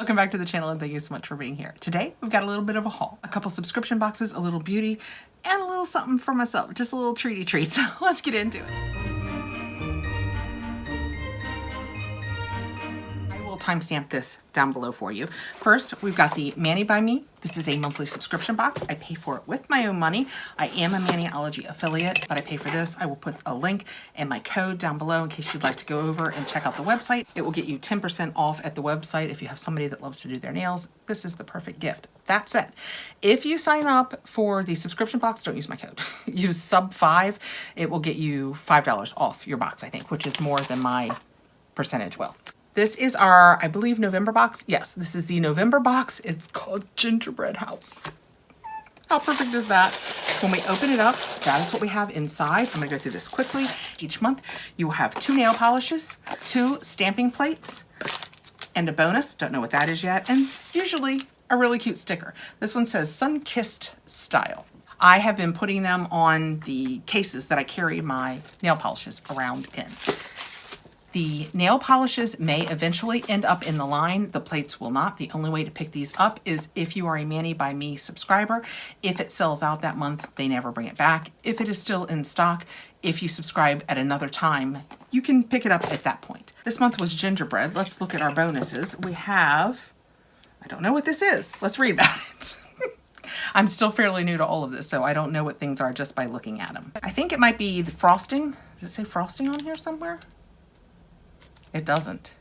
Welcome back to the channel and thank you so much for being here. Today we've got a little bit of a haul. A couple subscription boxes, a little beauty, and a little something for myself. Just a little treaty treat. So let's get into it. Timestamp this down below for you. First, we've got the Mani by Me. This is a monthly subscription box. I pay for it with my own money. I am a Maniology affiliate, but I pay for this. I will put a link and my code down below in case you'd like to go over and check out the website. It will get you 10% off at the website if you have somebody that loves to do their nails. This is the perfect gift. That said, if you sign up for the subscription box, don't use my code. Use sub5. It will get you $5 off your box, I think, which is more than my percentage will. This is our, I believe, November box. Yes, this is the November box. It's called Gingerbread House. How perfect is that? When we open it up, that is what we have inside. I'm gonna go through this quickly. Each month, you will have 2 nail polishes, 2 stamping plates, and a bonus, don't know what that is yet, and usually a really cute sticker. This one says Sun-Kissed Style. I have been putting them on the cases that I carry my nail polishes around in. The nail polishes may eventually end up in the line. The plates will not. The only way to pick these up is if you are a Mani by Me subscriber. If it sells out that month, they never bring it back. If it is still in stock, if you subscribe at another time, you can pick it up at that point. This month was gingerbread. Let's look at our bonuses. We have, I don't know what this is. Let's read about it. I'm still fairly new to all of this, so I don't know what things are just by looking at them. I think it might be the frosting. Does it say frosting on here somewhere? It doesn't.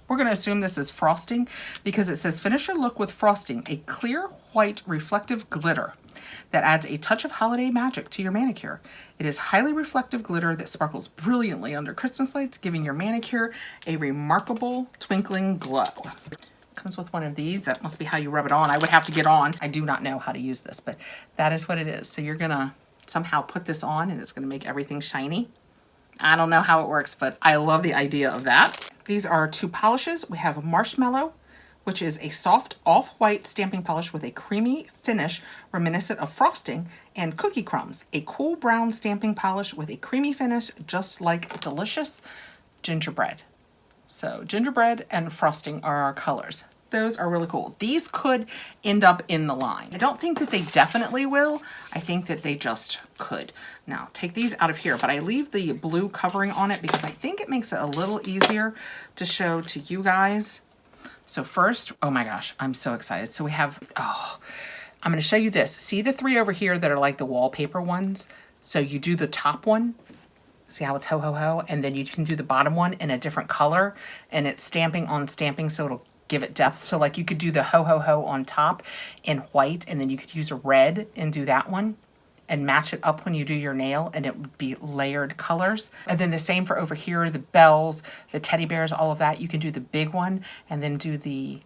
We're going to assume this is frosting because it says finish your look with frosting, a clear white reflective glitter that adds a touch of holiday magic to your manicure. It is highly reflective glitter that sparkles brilliantly under Christmas lights, giving your manicure a remarkable twinkling glow. Comes with one of these. That must be how you rub it on. I would have to get on. I do not know how to use this, but that is what it is. So you're going to somehow put this on and it's going to make everything shiny. I don't know how it works, but I love the idea of that. These are 2 polishes. We have Marshmallow, which is a soft off-white stamping polish with a creamy finish reminiscent of frosting, and Cookie Crumbs, a cool brown stamping polish with a creamy finish just like delicious gingerbread. So gingerbread and frosting are our colors. Those are really cool. These could end up in the line. I don't think that they definitely will. I think that they just could. Now, take these out of here, but I leave the blue covering on it because I think it makes it a little easier to show to you guys. So first, oh my gosh, I'm so excited. So we have, I'm gonna show you this. See the 3 over here that are like the wallpaper ones? So you do the top one, see how it's ho ho ho, and then you can do the bottom one in a different color, and it's stamping on stamping, so it'll give it depth. So like you could do the ho ho ho on top in white, and then you could use a red and do that one and match it up when you do your nail, and it would be layered colors. And then the same for over here, the bells, the teddy bears, all of that. You can do the big one and then do the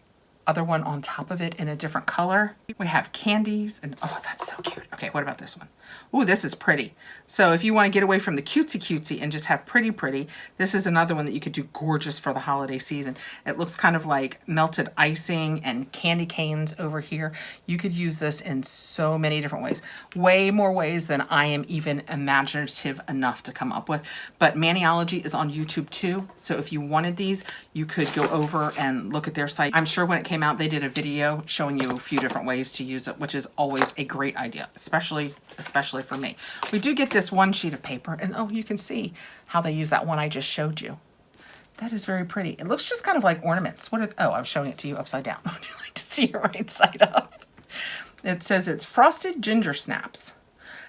other one on top of it in a different color. We have candies and oh, that's so cute. Okay, what about this one? Ooh, this is pretty. So if you want to get away from the cutesy and just have pretty, this is another one that you could do gorgeous for the holiday season. It looks kind of like melted icing and candy canes over here. You could use this in so many different ways. Way more ways than I am even imaginative enough to come up with. But Maniology is on YouTube too. So if you wanted these, you could go over and look at their site. I'm sure when it came out, they did a video showing you a few different ways to use it, which is always a great idea, especially for me. We do get this one sheet of paper, and oh, you can see how they use that one I just showed you. That is very pretty. It looks just kind of like ornaments. What are, oh, I was showing it to you upside down. Would you like to see it right side up? It says it's frosted ginger snaps.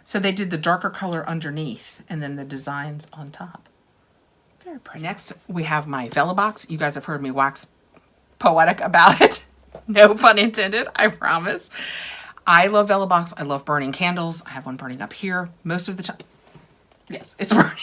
So they did the darker color underneath and then the designs on top. Very pretty. Next, we have my VellaBox. You guys have heard me wax poetic about it. No pun intended, I promise. I love VellaBox. I love burning candles. I have one burning up here. Most of the time, yes, it's burning.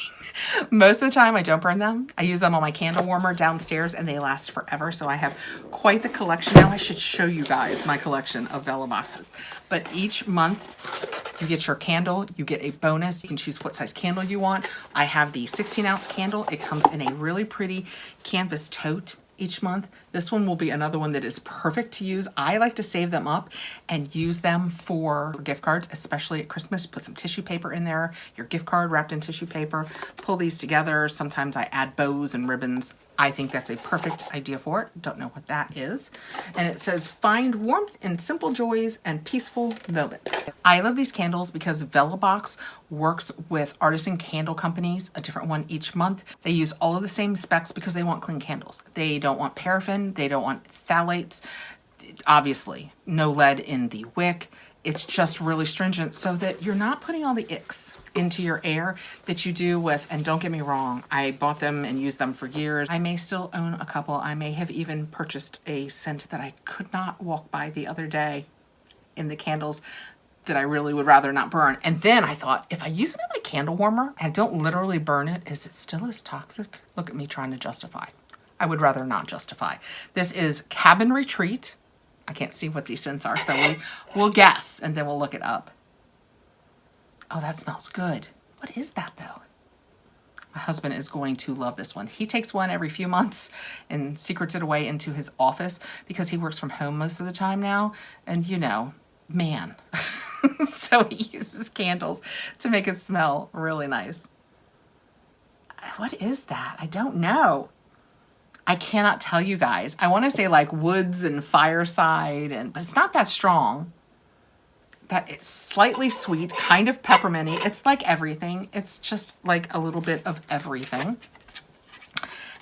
Most of the time I don't burn them. I use them on my candle warmer downstairs and they last forever. So I have quite the collection now. I should show you guys my collection of VellaBoxes. But each month you get your candle, you get a bonus. You can choose what size candle you want. I have the 16-ounce candle. It comes in a really pretty canvas tote each month. This one will be another one that is perfect to use. I like to save them up and use them for gift cards, especially at Christmas. Put some tissue paper in there, your gift card wrapped in tissue paper, pull these together. Sometimes I add bows and ribbons. I think that's a perfect idea for it. Don't know what that is. And it says, find warmth in simple joys and peaceful moments. I love these candles because VellaBox works with artisan candle companies, a different one each month. They use all of the same specs because they want clean candles. They don't want paraffin. They don't want phthalates. Obviously, no lead in the wick. It's just really stringent so that you're not putting all the icks into your air that you do with, and don't get me wrong, I bought them and used them for years. I may still own a couple. I may have even purchased a scent that I could not walk by the other day in the candles that I really would rather not burn. And then I thought, if I use it in my candle warmer and don't literally burn it, is it still as toxic? Look at me trying to justify. I would rather not justify. This is Cabin Retreat. I can't see what these scents are, so we'll guess and then we'll look it up. Oh, that smells good. What is that though? My husband is going to love this one. He takes one every few months and secrets it away into his office because he works from home most of the time now. And you know, man. So he uses candles to make it smell really nice. What is that? I don't know. I cannot tell you guys. I want to say like woods and fireside, but it's not that strong. That it's slightly sweet, kind of pepperminty. It's like everything. It's just like a little bit of everything.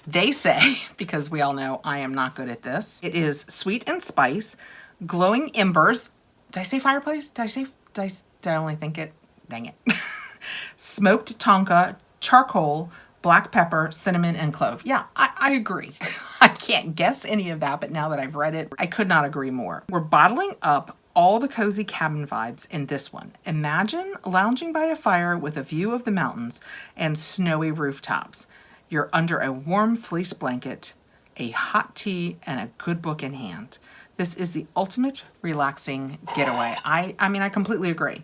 They say, because we all know I am not good at this, it is sweet and spice, glowing embers. Did I say fireplace? Did I only think it? Dang it. Smoked tonka, charcoal, black pepper, cinnamon, and clove. Yeah, I agree. I can't guess any of that, but now that I've read it, I could not agree more. We're bottling up all the cozy cabin vibes in this one. Imagine lounging by a fire with a view of the mountains and snowy rooftops. You're under a warm fleece blanket, a hot tea, and a good book in hand. This is the ultimate relaxing getaway. I mean, I completely agree.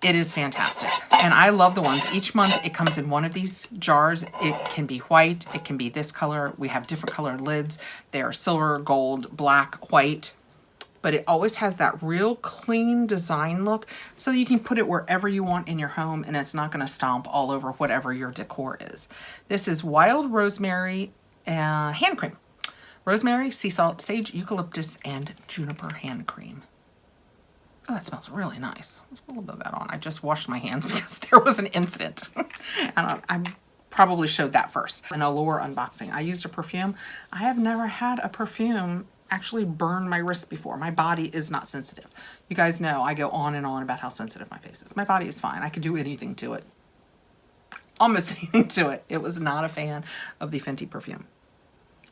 It is fantastic. And I love the ones. Each month it comes in one of these jars. It can be white. It can be this color. We have different colored lids. They are silver, gold, black, white. But it always has that real clean design look so that you can put it wherever you want in your home and it's not going to stomp all over whatever your decor is. This is Wild Rosemary Hand Cream. Rosemary, sea salt, sage, eucalyptus, and juniper hand cream. Oh, that smells really nice. Let's put a little bit of that on. I just washed my hands because there was an incident. And I probably showed that first. An Allure unboxing. I used a perfume. I have never had a perfume actually burn my wrist before. My body is not sensitive. You guys know I go on and on about how sensitive my face is. My body is fine. I can do anything to it. Almost anything to it. It was not a fan of the Fenty perfume.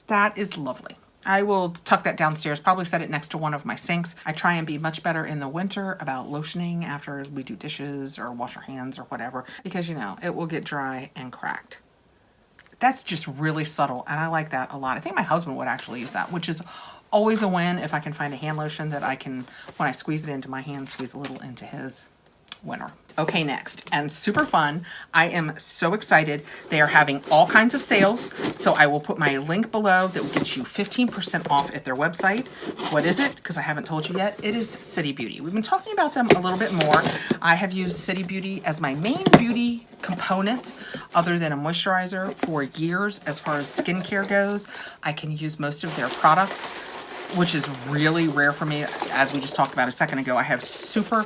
That is lovely. I will tuck that downstairs, probably set it next to one of my sinks. I try and be much better in the winter about lotioning after we do dishes or wash our hands or whatever, because you know, it will get dry and cracked. That's just really subtle, and I like that a lot. I think my husband would actually use that, which is always a win if I can find a hand lotion that I can, when I squeeze it into my hand, squeeze a little into his. Winner. Okay, next, and super fun. I am so excited. They are having all kinds of sales, so I will put my link below that will get you 15% off at their website. What is it? Because I haven't told you yet. It is City Beauty. We've been talking about them a little bit more. I have used City Beauty as my main beauty component other than a moisturizer for years as far as skincare goes. I can use most of their products, which is really rare for me. As we just talked about a second ago, I have super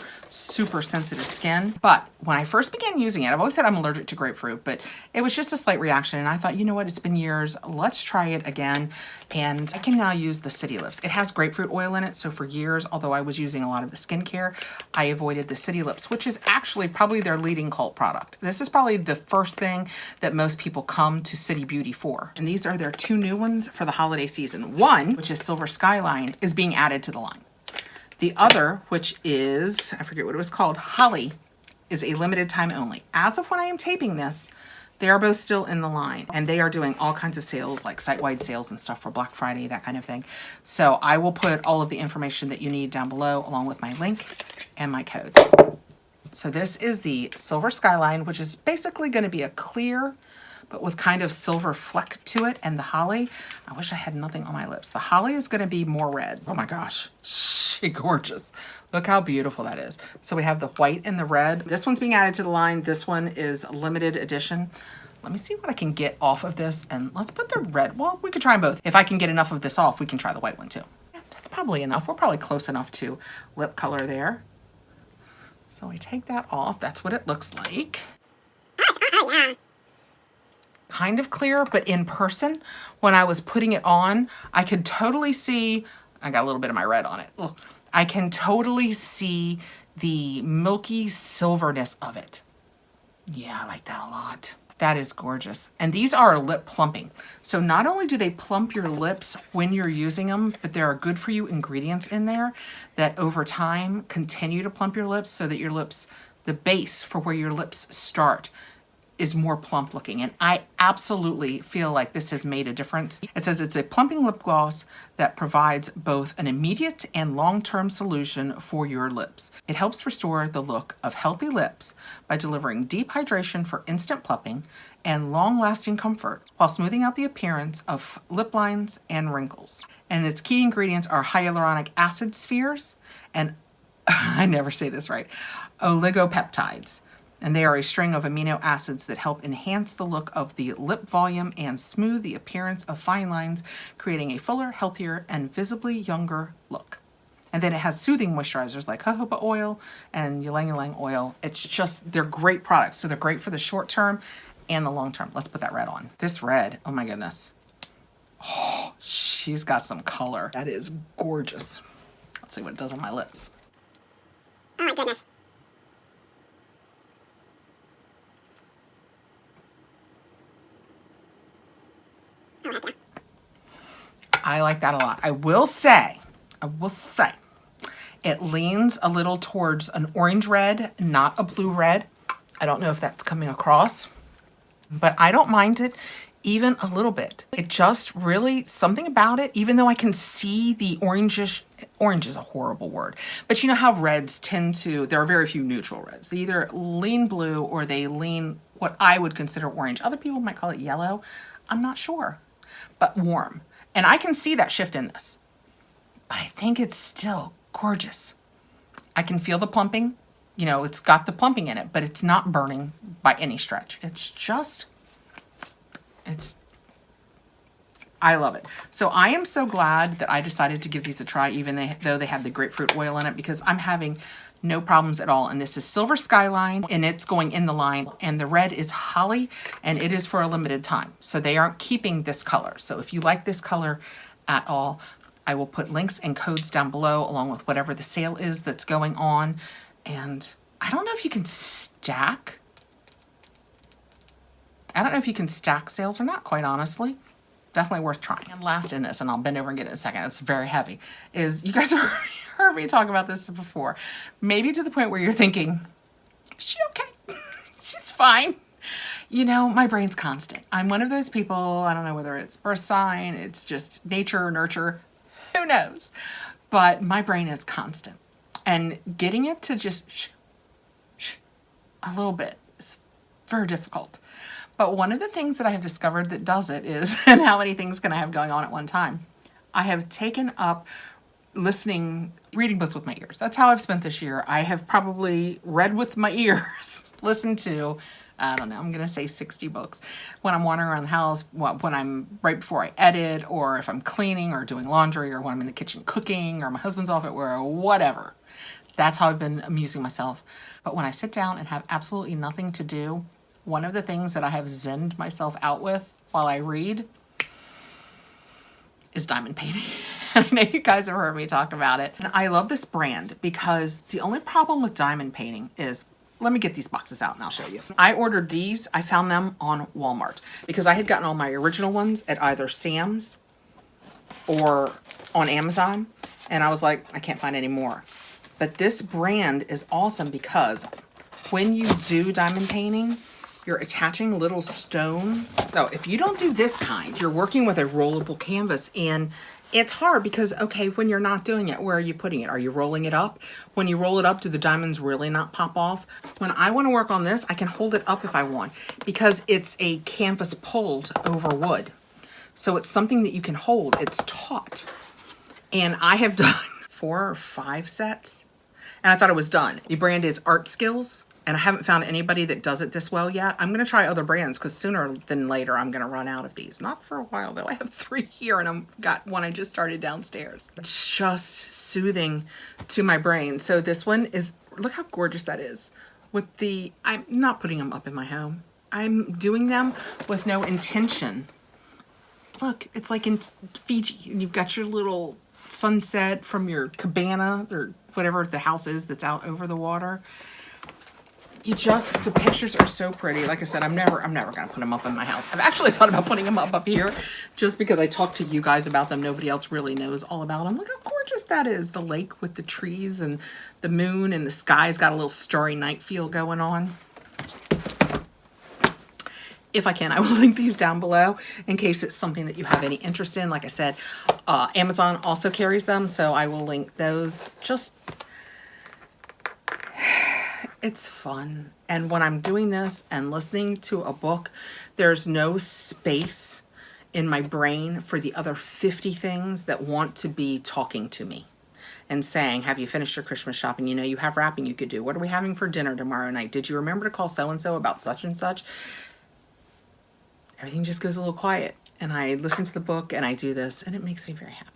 sensitive skin. But when I first began using it, I've always said I'm allergic to grapefruit, but it was just a slight reaction. And I thought, you know what, it's been years, let's try it again. And I can now use the City Lips. It has grapefruit oil in it. So for years, although I was using a lot of the skincare, I avoided the City Lips, which is actually probably their leading cult product. This is probably the first thing that most people come to City Beauty for. And these are their two new ones for the holiday season. One, which is Silver Skyline, is being added to the line. The other, which is, I forget what it was called, Holly, is a limited time only. As of when I am taping this, they are both still in the line, and they are doing all kinds of sales, like site-wide sales and stuff for Black Friday, that kind of thing. So I will put all of the information that you need down below, along with my link and my code. So this is the Silver Skyline, which is basically going to be a clear, but with kind of silver fleck to it. And the Holly, I wish I had nothing on my lips. The Holly is going to be more red. Oh my gosh, she gorgeous. Look how beautiful that is. So we have the white and the red. This one's being added to the line. This one is limited edition. Let me see what I can get off of this, and let's put the red. Well, we could try both. If I can get enough of this off, we can try the white one too. Yeah, that's probably enough. We're probably close enough to lip color there. So I take that off. That's what it looks like. Kind of clear, but in person, when I was putting it on, I could totally see, I got a little bit of my red on it. Ugh. I can totally see the milky silverness of it. Yeah, I like that a lot. That is gorgeous. And these are lip plumping. So not only do they plump your lips when you're using them, but there are good for you ingredients in there that over time continue to plump your lips so that your lips, the base for where your lips start, is more plump looking. And I absolutely feel like this has made a difference. It says it's a plumping lip gloss that provides both an immediate and long-term solution for your lips. It helps restore the look of healthy lips by delivering deep hydration for instant plumping and long-lasting comfort while smoothing out the appearance of lip lines and wrinkles. And its key ingredients are hyaluronic acid spheres and I never say this right, oligopeptides. And they are a string of amino acids that help enhance the look of the lip volume and smooth the appearance of fine lines, creating a fuller, healthier, and visibly younger look. And then it has soothing moisturizers like jojoba oil and ylang ylang oil. It's just, they're great products. So they're great for the short term and the long term. Let's put that red on. This red, oh my goodness. Oh, she's got some color. That is gorgeous. Let's see what it does on my lips. Oh my goodness. I like that a lot. I will say, it leans a little towards an orange red, not a blue red. I don't know if that's coming across, but I don't mind it even a little bit. It just really, something about it, even though I can see the orangish, orange is a horrible word, but you know how reds tend to, there are very few neutral reds. They either lean blue or they lean what I would consider orange. Other people might call it yellow. I'm not sure, but warm. And I can see that shift in this, but I think it's still gorgeous. I can feel the plumping. You know, it's got the plumping in it, but it's not burning by any stretch. It's just, I love it. So I am so glad that I decided to give these a try, even though they have the grapefruit oil in it, because I'm having no problems at all. And this is Silver Skyline, and it's going in the line, and the red is Holly, and it is for a limited time. So they aren't keeping this color. So if you like this color at all, I will put links and codes down below along with whatever the sale is that's going on. And I don't know if you can stack. I don't know if you can stack sales or not, quite honestly. Definitely worth trying. And last in this, and I'll bend over and get it in a second, it's very heavy, is you guys have heard me talk about this before. Maybe to the point where you're thinking, is she okay? She's fine. You know, my brain's constant. I'm one of those people, I don't know whether it's birth sign, it's just nature, nurture, who knows? But my brain is constant. And getting it to just shh a little bit is very difficult. But one of the things that I have discovered that does it is, and how many things can I have going on at one time? I have taken up reading books with my ears. That's how I've spent this year. I have probably read with my ears, listened to, I don't know, I'm going to say 60 books. When I'm wandering around the house, when I'm right before I edit, or if I'm cleaning or doing laundry, or when I'm in the kitchen cooking, or my husband's off at work, or whatever. That's how I've been amusing myself. But when I sit down and have absolutely nothing to do, one of the things that I have zenned myself out with while I read is diamond painting. I know you guys have heard me talk about it. And I love this brand because the only problem with diamond painting is, let me get these boxes out and I'll show you. I ordered these, I found them on Walmart because I had gotten all my original ones at either Sam's or on Amazon. And I was like, I can't find any more. But this brand is awesome because when you do diamond painting, you're attaching little stones. So if you don't do this kind, you're working with a rollable canvas, and it's hard because, okay, when you're not doing it, where are you putting it? Are you rolling it up? When you roll it up, do the diamonds really not pop off? When I want to work on this, I can hold it up if I want because it's a canvas pulled over wood. So it's something that you can hold. It's taut. And I have done 4 or 5 sets, and I thought it was done. The brand is Art Skills. and I haven't found anybody that does it this well yet. I'm going to try other brands because sooner than later I'm going to run out of these. Not for a while though. I have 3 here and I've got one I just started downstairs. It's just soothing to my brain. So this one is, look how gorgeous that is. With the, I'm not putting them up in my home. I'm doing them with no intention. Look, it's like in Fiji and you've got your little sunset from your cabana or whatever the house is that's out over the water. The pictures are so pretty. Like I said, I'm never gonna put them up in my house. I've actually thought about putting them up here just because I talked to you guys about them. Nobody else really knows all about them. Look how gorgeous that is. The lake with the trees and the moon and the sky's got a little starry night feel going on. If I can, I will link these down below in case it's something that you have any interest in. Like I said, Amazon also carries them, so I will link those. It's fun. And when I'm doing this and listening to a book, there's no space in my brain for the other 50 things that want to be talking to me and saying, have you finished your Christmas shopping? You know, you have wrapping you could do. What are we having for dinner tomorrow night? Did you remember to call so-and-so about such and such? Everything just goes a little quiet. And I listen to the book and I do this and it makes me very happy.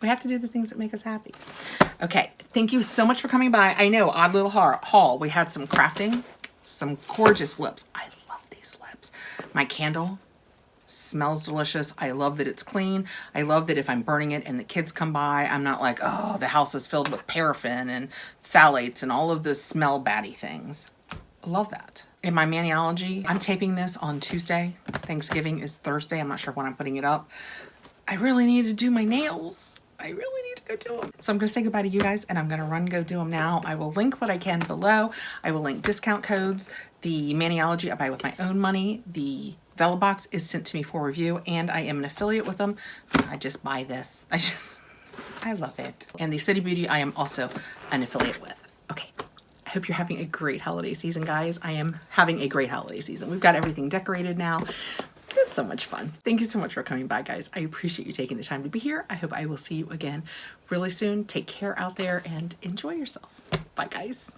We have to do the things that make us happy. Okay, thank you so much for coming by. I know, odd little haul. We had some crafting, some gorgeous lips. I love these lips. My candle smells delicious. I love that it's clean. I love that if I'm burning it and the kids come by, I'm not like, oh, the house is filled with paraffin and phthalates and all of the smell baddie things. I love that. In my Maniology, I'm taping this on Tuesday. Thanksgiving is Thursday. I'm not sure when I'm putting it up. I really need to do my nails. I really need to go do them. So I'm going to say goodbye to you guys and I'm going to run and go do them now. I will link what I can below. I will link discount codes. The Maniology I buy with my own money. The VellaBox is sent to me for review and I am an affiliate with them. I just buy this. I love it. And the City Beauty I am also an affiliate with. Okay. I hope you're having a great holiday season, guys. I am having a great holiday season. We've got everything decorated now. It's so much fun. Thank you so much for coming by, guys. I appreciate you taking the time to be here. I hope I will see you again really soon. Take care out there and enjoy yourself. Bye, guys.